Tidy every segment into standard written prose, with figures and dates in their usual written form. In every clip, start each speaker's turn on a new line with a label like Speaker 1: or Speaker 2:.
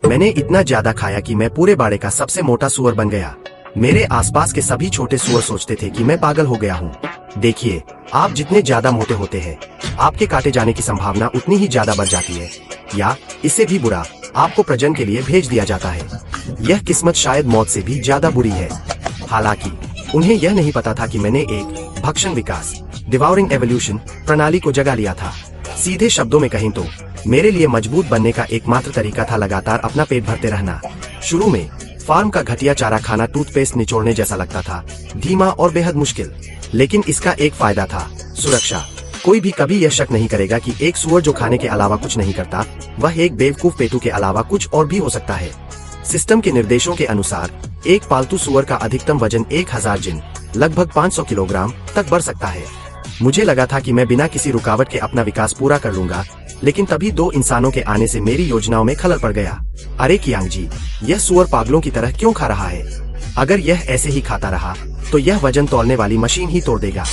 Speaker 1: मैंने इतना ज्यादा खाया कि मैं पूरे बाड़े का सबसे मोटा सुअर बन गया। मेरे आसपास के सभी छोटे सुअर सोचते थे कि मैं पागल हो गया हूँ। देखिए, आप जितने ज्यादा मोटे होते हैं, आपके काटे जाने की संभावना उतनी ही ज्यादा बढ़ जाती है, या इससे भी बुरा, आपको प्रजनन के लिए भेज दिया जाता है। यह किस्मत शायद मौत से भी ज्यादा बुरी है। हालांकि उन्हें यह नहीं पता था कि मैंने एक भक्षण विकास डिवाउरिंग एवोल्यूशन प्रणाली को जगा लिया था। सीधे शब्दों में कहें तो मेरे लिए मजबूत बनने का एकमात्र तरीका था लगातार अपना पेट भरते रहना। शुरू में फार्म का घटिया चारा खाना टूथपेस्ट निचोड़ने जैसा लगता था, धीमा और बेहद मुश्किल। लेकिन इसका एक फायदा था, सुरक्षा। कोई भी कभी यह शक नहीं करेगा कि एक सुअर जो खाने के अलावा कुछ नहीं करता, वह एक बेवकूफ पेटू के अलावा कुछ और भी हो सकता है। सिस्टम के निर्देशों के अनुसार एक पालतू सुअर का अधिकतम वजन 1000 जिन लगभग 500 किलोग्राम तक बढ़ सकता है। मुझे लगा था कि मैं बिना किसी रुकावट के अपना विकास पूरा कर लूंगा, लेकिन तभी 2 इंसानों के आने से मेरी योजनाओं में खलल पड़ गया। अरे कियांग जी, यह सुअर पागलों की तरह क्यों खा रहा है? अगर यह ऐसे ही खाता रहा तो यह वजन तौलने वाली मशीन ही तोड़ देगा।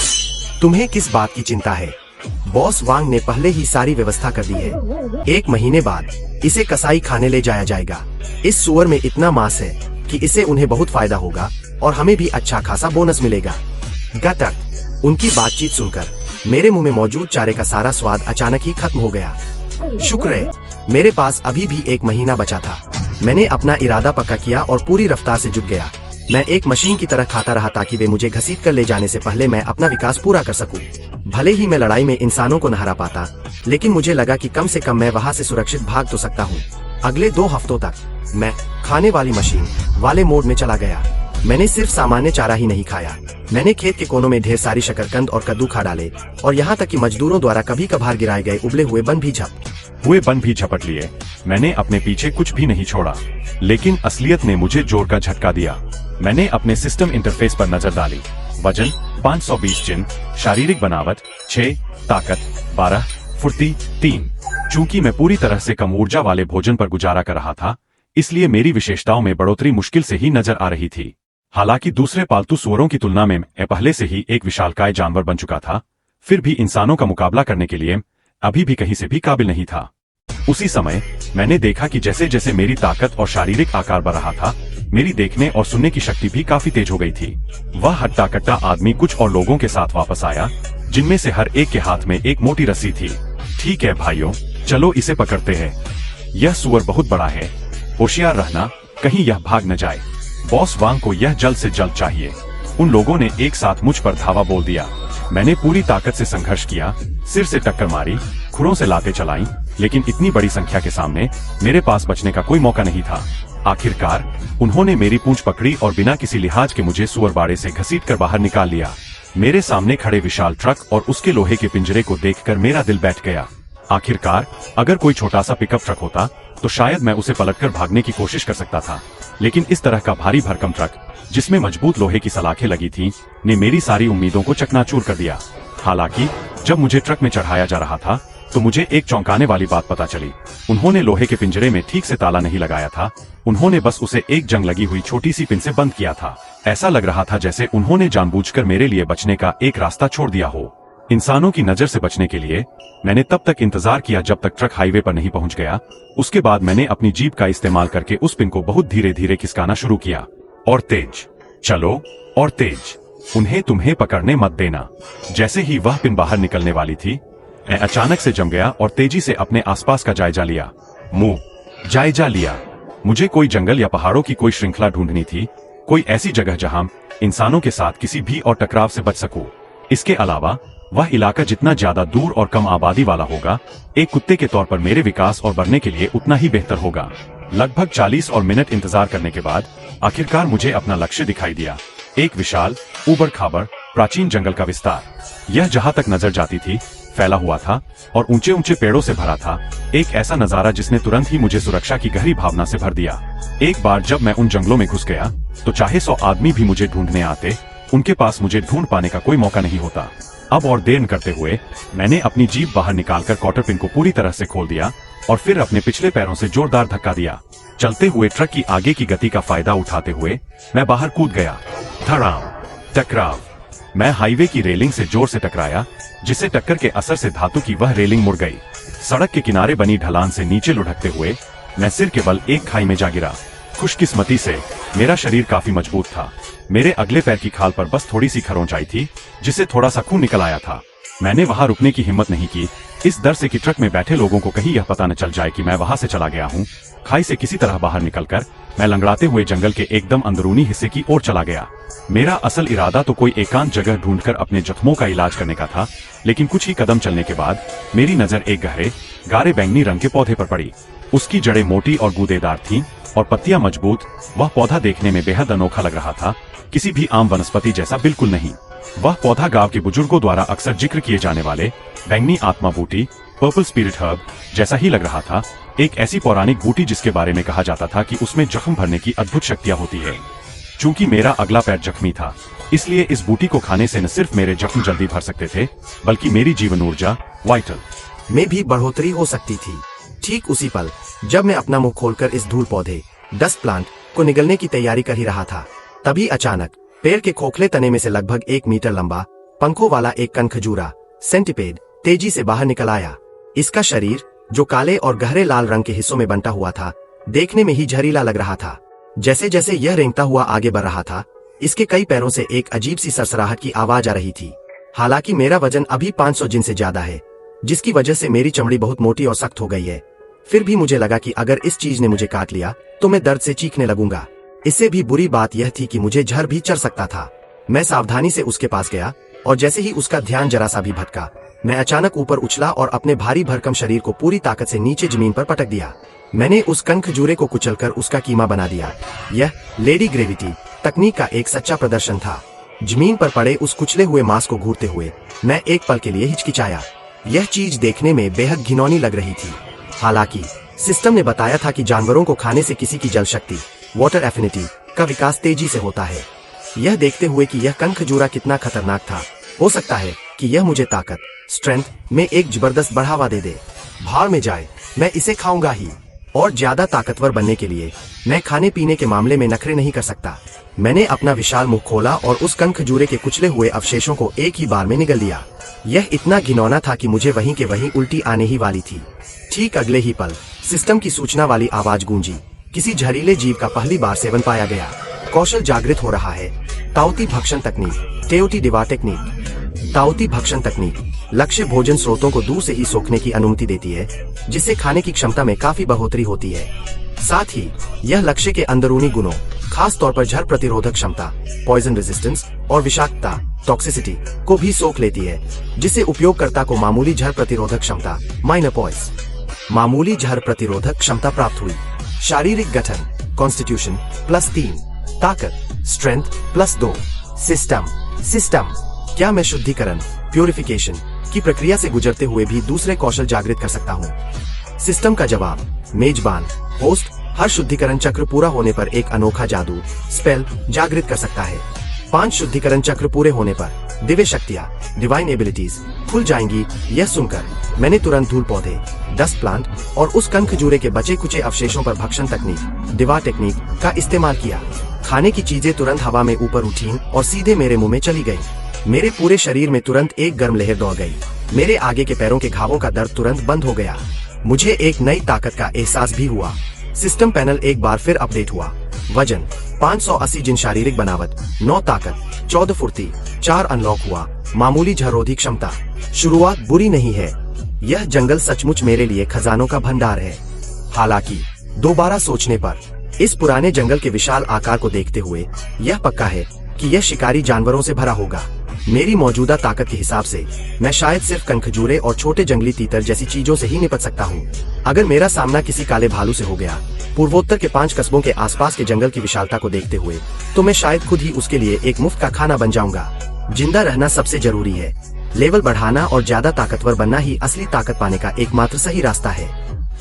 Speaker 1: तुम्हें किस बात की चिंता है? बॉस वांग ने पहले ही सारी व्यवस्था कर दी है। 1 महीने बाद इसे कसाई खाने ले जाया जाएगा। इस सुअर में इतना मांस है कि इससे उन्हें बहुत फायदा होगा और हमें भी अच्छा खासा बोनस मिलेगा। गटक। उनकी बातचीत सुनकर मेरे मुंह में मौजूद चारे का सारा स्वाद अचानक ही खत्म हो गया। शुक्र है, मेरे पास अभी भी 1 महीना बचा था। मैंने अपना इरादा पक्का किया और पूरी रफ्तार से जुट गया। मैं एक मशीन की तरह खाता रहा ताकि वे मुझे घसीट कर ले जाने से पहले मैं अपना विकास पूरा कर सकूं। भले ही मैं लड़ाई में इंसानों को न हरा पाता, लेकिन मुझे लगा कि कम से कम मैं वहां से सुरक्षित भाग तो सकता हूं। अगले 2 हफ्तों तक मैं खाने वाली मशीन वाले मोड में चला गया। मैंने सिर्फ सामान्य चारा ही नहीं खाया, मैंने खेत के कोनों में ढेर सारी शकरकंद और कद्दू खा डाले, और यहाँ तक कि मजदूरों द्वारा कभी कभार गिराए गए उबले हुए बन भी झपट लिए। मैंने अपने पीछे कुछ भी नहीं छोड़ा, लेकिन असलियत ने मुझे जोर का झटका दिया। मैंने अपने सिस्टम इंटरफेस पर नजर डाली। वजन 520 जिन, शारीरिक बनावट 6, ताकत 12, फुर्ती 3। चूंकि मैं पूरी तरह से कम ऊर्जा वाले भोजन पर गुजारा कर रहा था, इसलिए मेरी विशेषताओं में बढ़ोतरी मुश्किल से ही नजर आ रही थी। हालांकि दूसरे पालतू सुअरों की तुलना में मैं पहले से ही एक विशालकाय जानवर बन चुका था, फिर भी इंसानों का मुकाबला करने के लिए अभी भी कहीं से भी काबिल नहीं था। उसी समय मैंने देखा कि जैसे जैसे मेरी ताकत और शारीरिक आकार बढ़ रहा था, मेरी देखने और सुनने की शक्ति भी काफी तेज हो गई थी। वह हट्टा कट्टा आदमी कुछ और लोगों के साथ वापस आया, जिनमें से हर एक के हाथ में एक मोटी रस्सी थी। ठीक है भाइयों, चलो इसे पकड़ते हैं। यह सुअर बहुत बड़ा है, होशियार रहना, कहीं यह भाग न जाए। बॉस वांग को यह जल्द से जल्द चाहिए। उन लोगों ने एक साथ मुझ पर धावा बोल दिया। मैंने पूरी ताकत से संघर्ष किया, सिर से टक्कर मारी, खुरों से लातें चलाई, लेकिन इतनी बड़ी संख्या के सामने मेरे पास बचने का कोई मौका नहीं था। आखिरकार उन्होंने मेरी पूंछ पकड़ी और बिना किसी लिहाज के मुझे सुअर बाड़े से घसीटकर बाहर निकाल लिया। मेरे सामने खड़े विशाल ट्रक और उसके लोहे के पिंजरे को देखकर मेरा दिल बैठ गया। आखिरकार अगर कोई छोटा सा पिकअप ट्रक होता तो शायद मैं उसे पलटकर भागने की कोशिश कर सकता था, लेकिन इस तरह का भारी भरकम ट्रक जिसमें मजबूत लोहे की सलाखें लगी थीं, ने मेरी सारी उम्मीदों को चकनाचूर कर दिया। हालांकि जब मुझे ट्रक में चढ़ाया जा रहा था तो मुझे एक चौंकाने वाली बात पता चली। उन्होंने लोहे के पिंजरे में ठीक से ताला नहीं लगाया था, उन्होंने बस उसे एक जंग लगी हुई छोटी सी पिन से बंद किया था। ऐसा लग रहा था जैसे उन्होंने जानबूझकर मेरे लिए बचने का एक रास्ता छोड़ दिया हो। इंसानों की नजर से बचने के लिए मैंने तब तक इंतजार किया जब तक ट्रक हाईवे पर नहीं पहुंच गया। उसके बाद मैंने अपनी जीप का इस्तेमाल करके उस पिन को बहुत धीरे धीरे खिसकाना शुरू किया। और तेज, चलो और तेज, उन्हें तुम्हें पकड़ने मत देना। जैसे ही वह पिन बाहर निकलने वाली थी, मैं अचानक से जम गया और तेजी से अपने आसपास का जायजा लिया। मुझे कोई जंगल या पहाड़ों की कोई श्रृंखला ढूंढनी थी, कोई ऐसी जगह जहां इंसानों के साथ किसी भी और टकराव से बच सकूं। इसके अलावा वह इलाका जितना ज्यादा दूर और कम आबादी वाला होगा, एक कुत्ते के तौर पर मेरे विकास और बढ़ने के लिए उतना ही बेहतर होगा। लगभग 40 और मिनट इंतजार करने के बाद आखिरकार मुझे अपना लक्ष्य दिखाई दिया। एक विशाल, ऊबड़ खाबड़, प्राचीन जंगल का विस्तार। यह जहां तक नजर जाती थी फैला हुआ था और ऊंचे ऊंचे पेड़ों से भरा था। एक ऐसा नजारा जिसने तुरंत ही मुझे सुरक्षा की गहरी भावना से भर दिया। एक बार जब मैं उन जंगलों में घुस गया तो चाहे 100 आदमी भी मुझे ढूंढने आते, उनके पास मुझे ढूंढ पाने का कोई मौका नहीं होता। अब और देर न करते हुए मैंने अपनी जीप बाहर निकालकर क्वार्टर पिन को पूरी तरह से खोल दिया और फिर अपने पिछले पैरों से जोरदार धक्का दिया। चलते हुए ट्रक की आगे की गति का फायदा उठाते हुए मैं बाहर कूद गया। धड़ाम, टकराव। मैं हाईवे की रेलिंग से जोर से टकराया, जिससे टक्कर के असर से धातु की वह रेलिंग मुड़ गई। सड़क के किनारे बनी ढलान से नीचे लुढ़कते हुए
Speaker 2: मैं सिर के बल एक खाई में जा गिरा। खुशकिस्मती से मेरा शरीर काफी मजबूत था। मेरे अगले पैर की खाल पर बस थोड़ी सी खरोंच आई थी, जिससे थोड़ा सा खून निकल आया था। मैंने वहां रुकने की हिम्मत नहीं की, इस डर से कि ट्रक में बैठे लोगों को कहीं यह पता न चल जाए कि मैं वहां से चला गया हूं। खाई से किसी तरह बाहर निकलकर मैं लंगड़ाते हुए जंगल के एकदम अंदरूनी हिस्से की ओर चला गया। मेरा असल इरादा तो कोई एकांत जगह ढूंढकर अपने जख्मों का इलाज करने का था, लेकिन कुछ ही कदम चलने के बाद मेरी नजर एक गहरे गाढ़े बैंगनी रंग के पौधे पर पड़ी। उसकी जड़ें मोटी और गूदेदार थीं और पत्तियां मजबूत। वह पौधा देखने में बेहद अनोखा लग रहा था, किसी भी आम वनस्पति जैसा बिल्कुल नहीं। वह पौधा गांव के बुजुर्गों द्वारा अक्सर जिक्र किए जाने वाले बैंगनी आत्मा बूटी, पर्पल स्पिरिट हर्ब जैसा ही लग रहा था। एक ऐसी पौराणिक बूटी जिसके बारे में कहा जाता था कि उसमें जख्म भरने की अद्भुत शक्तियां होती है। चूंकि मेरा अगला पैर जख्मी था, इसलिए इस बूटी को खाने से न सिर्फ मेरे जख्म जल्दी भर सकते थे, बल्कि मेरी जीवन ऊर्जा वाइटल
Speaker 1: में भी बढ़ोतरी हो सकती थी। ठीक उसी पल जब मैं अपना मुंह खोलकर इस धूल पौधे डस्ट प्लांट को निगलने की तैयारी कर ही रहा था, तभी अचानक पेड़ के खोखले तने में से लगभग 1 मीटर लंबा पंखों वाला एक कनखजूरा सेंटिपेड तेजी से बाहर निकल आया। इसका शरीर, जो काले और गहरे लाल रंग के हिस्सों में बंटा हुआ था, देखने में ही जहरीला लग रहा था। जैसे जैसे यह रेंगता हुआ आगे बढ़ रहा था, इसके कई पैरों से एक अजीब सी सरसराहट की आवाज आ रही थी। हालांकि मेरा वजन अभी 500 जिन से ज्यादा है, जिसकी वजह से मेरी चमड़ी बहुत मोटी और सख्त हो गई है। फिर भी मुझे लगा कि अगर इस चीज ने मुझे काट लिया तो मैं दर्द से चीखने लगूंगा। इससे भी बुरी बात यह थी कि मुझे झर भी चढ़ सकता था। मैं सावधानी से उसके पास गया और जैसे ही उसका ध्यान जरा सा भी भटका, मैं अचानक ऊपर उछला और अपने भारी भरकम शरीर को पूरी ताकत से नीचे जमीन पर पटक दिया। मैंने उस कनखजूरे को कुचलकर उसका कीमा बना दिया। यह लेडी ग्रेविटी तकनीक का एक सच्चा प्रदर्शन था। जमीन पर पड़े उस कुचले हुए मांस को घूरते हुए मैं एक पल के लिए हिचकिचाया। यह चीज देखने में बेहद घिनौनी लग रही थी। हालांकि सिस्टम ने बताया था कि जानवरों को खाने से किसी की जल शक्ति, वाटर एफिनिटी का विकास तेजी से होता है। यह देखते हुए कि यह कनखजूरा कितना खतरनाक था, हो सकता है कि यह मुझे ताकत, स्ट्रेंथ में एक जबरदस्त बढ़ावा दे दे। भाड़ में जाए, मैं इसे खाऊंगा ही। और ज्यादा ताकतवर बनने के लिए मैं खाने पीने के मामले में नखरे नहीं कर सकता। मैंने अपना विशाल मुंह खोला और उस कनखजूरे के कुचले हुए अवशेषों को एक ही बार में निगल लिया। यह इतना घिनौना था कि मुझे वहीं के वहीं उल्टी आने ही वाली थी। ठीक अगले ही पल सिस्टम की सूचना वाली आवाज गूंजी। किसी जहरीले जीव का पहली बार सेवन पाया गया। कौशल जागृत हो रहा है। ताउती भक्षण तकनीक, टेओटी डिवा टेक्निक। ताउती भक्षण तकनीक लक्ष्य भोजन स्रोतों को दूर से ही सोखने की अनुमति देती है, जिससे खाने की क्षमता में काफी बढ़ोतरी होती है। साथ ही यह लक्ष्य के अंदरूनी गुणों, खास तौर पर जहर प्रतिरोधक क्षमता, पॉइजन रेजिस्टेंस और विषाक्तता, टॉक्सिसिटी को भी सोख लेती है, जिससे उपयोगकर्ता को मामूली जहर प्रतिरोधक क्षमता, मामूली जहर प्रतिरोधक क्षमता प्राप्त हुई। शारीरिक गठन, कॉन्स्टिट्यूशन +3, ताकत, स्ट्रेंथ +2। सिस्टम क्या मैं शुद्धिकरण, प्यूरिफिकेशन की प्रक्रिया से गुजरते हुए भी दूसरे कौशल जागृत कर सकता हूँ? सिस्टम का जवाब, मेजबान होस्ट हर शुद्धिकरण चक्र पूरा होने पर एक अनोखा जादू स्पेल जागृत कर सकता है। 5 शुद्धिकरण चक्र पूरे होने पर दिव्य शक्तियां, डिवाइन एबिलिटीज खुल जाएंगी। यह सुनकर मैंने तुरंत धूल पौधे, डस्ट प्लांट और उस कनखजूरे के बचे कुचे अवशेषों पर भक्षण तकनीक, डिवा टेक्निक का इस्तेमाल किया। खाने की चीजें तुरंत हवा में ऊपर उठीं और सीधे मेरे मुंह में चली गईं। मेरे पूरे शरीर में तुरंत एक गर्म लहर दौड़ गई। मेरे आगे के पैरों के घावों का दर्द तुरंत बंद हो गया। मुझे एक नई ताकत का एहसास भी हुआ। सिस्टम पैनल एक बार फिर अपडेट हुआ। वजन 580 जिन, शारीरिक बनावट 9 ताकत 14 फुर्ती 4 अनलॉक हुआ। मामूली जहरोधी क्षमता। शुरुआत बुरी नहीं है। यह जंगल सचमुच मेरे लिए खजानों का भंडार है। हालांकि दोबारा सोचने पर इस पुराने जंगल के विशाल आकार को देखते हुए यह पक्का है कि यह शिकारी जानवरों से भरा होगा। मेरी मौजूदा ताकत के हिसाब से मैं शायद सिर्फ कनखजूरे और छोटे जंगली तीतर जैसी चीजों से ही निपट सकता हूँ। अगर मेरा सामना किसी काले भालू से हो गया, पूर्वोत्तर के 5 कस्बों के आसपास के जंगल की विशालता को देखते हुए, तो मैं शायद खुद ही उसके लिए एक मुफ्त का खाना बन जाऊंगा। जिंदा रहना सबसे जरूरी है। लेवल बढ़ाना और ज्यादा ताकतवर बनना ही असली ताकत पाने का एकमात्र सही रास्ता है।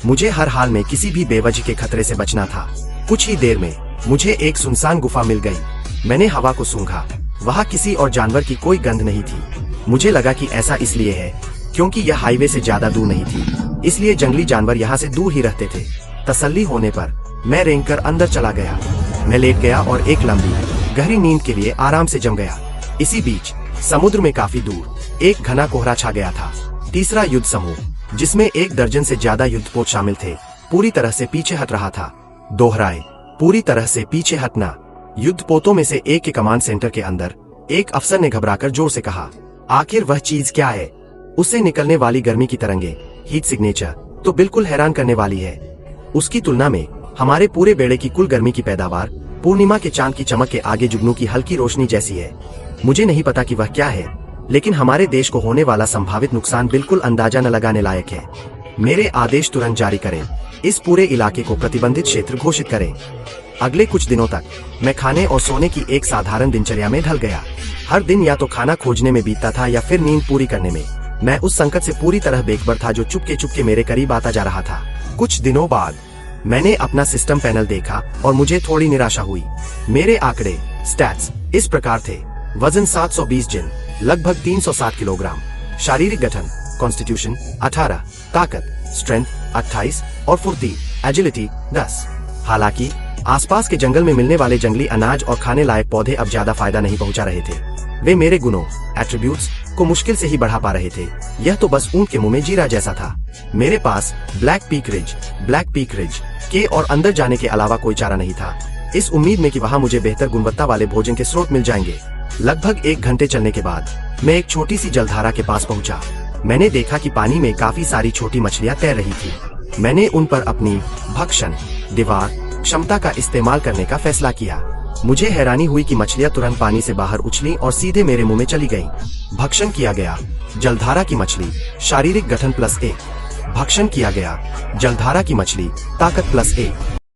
Speaker 1: मुझे हर हाल में किसी भी बेवजह के खतरे से बचना था। कुछ ही देर में मुझे एक सुनसान गुफा मिल गई। मैंने हवा को सूंघा। वहाँ किसी और जानवर की कोई गंध नहीं थी। मुझे लगा कि ऐसा इसलिए है क्योंकि यह हाईवे से ज्यादा दूर नहीं थी, इसलिए जंगली जानवर यहाँ से दूर ही रहते थे। तसल्ली होने पर मैं रेंगकर अंदर चला गया। मैं लेट गया और एक लंबी गहरी नींद के लिए आराम से जम गया। इसी बीच समुद्र में काफी दूर एक घना कोहरा छा गया था। तीसरा युद्ध समूह, जिसमें 1 दर्जन से ज्यादा युद्धपोत शामिल थे, पूरी तरह से पीछे हट रहा था। दोहराए, पूरी तरह से पीछे हटना। युद्धपोतों में से एक के कमांड सेंटर के अंदर एक अफसर ने घबराकर जोर से कहा, आखिर वह चीज क्या है? उससे निकलने वाली गर्मी की तरंगे, हीट सिग्नेचर, तो बिल्कुल हैरान करने वाली है। उसकी तुलना में हमारे पूरे बेड़े की कुल गर्मी की पैदावार पूर्णिमा के चांद की चमक के आगे जुगनू की हल्की रोशनी जैसी है। मुझे नहीं पता कि वह क्या है, लेकिन हमारे देश को होने वाला संभावित नुकसान बिल्कुल अंदाजा न लगाने लायक है। मेरे आदेश तुरंत जारी करें। इस पूरे इलाके को प्रतिबंधित क्षेत्र घोषित करें। अगले कुछ दिनों तक मैं खाने और सोने की एक साधारण दिनचर्या में ढल गया। हर दिन या तो खाना खोजने में बीतता था या फिर नींद पूरी करने में। मैं उस संकट से पूरी तरह बेखबर था जो चुपके चुपके मेरे करीब आता जा रहा था। कुछ दिनों बाद मैंने अपना सिस्टम पैनल देखा और मुझे थोड़ी निराशा हुई। मेरे आंकड़े स्टैट्स इस प्रकार थे: वजन 720 जिन, लगभग 360 किलोग्राम, शारीरिक गठन कॉन्स्टिट्यूशन 18, ताकत स्ट्रेंथ 28 और फुर्ती एजिलिटी 10। हालांकि आसपास के जंगल में मिलने वाले जंगली अनाज और खाने लायक पौधे अब ज्यादा फायदा नहीं पहुंचा रहे थे। वे मेरे गुणों एट्रीब्यूट्स को मुश्किल से ही बढ़ा पा रहे थे। यह तो बस ऊंट के मुंह में जीरा जैसा था। मेरे पास ब्लैक पीक रिज के और अंदर जाने के अलावा कोई चारा नहीं था, इस उम्मीद में कि वहां मुझे बेहतर गुणवत्ता वाले भोजन के स्रोत मिल जाएंगे। लगभग 1 घंटे चलने के बाद मैं एक छोटी सी जलधारा के पास पहुंचा। मैंने देखा कि पानी में काफी सारी छोटी मछलियां तैर रही थी। मैंने उन पर अपनी भक्षण दीवार क्षमता का इस्तेमाल करने का फैसला किया। मुझे हैरानी हुई कि मछलियां तुरंत पानी से बाहर उछली और सीधे मेरे मुंह में चली गईं। भक्षण किया गया जलधारा की मछली, शारीरिक गठन +1। भक्षण किया गया जलधारा की मछली, ताकत +1।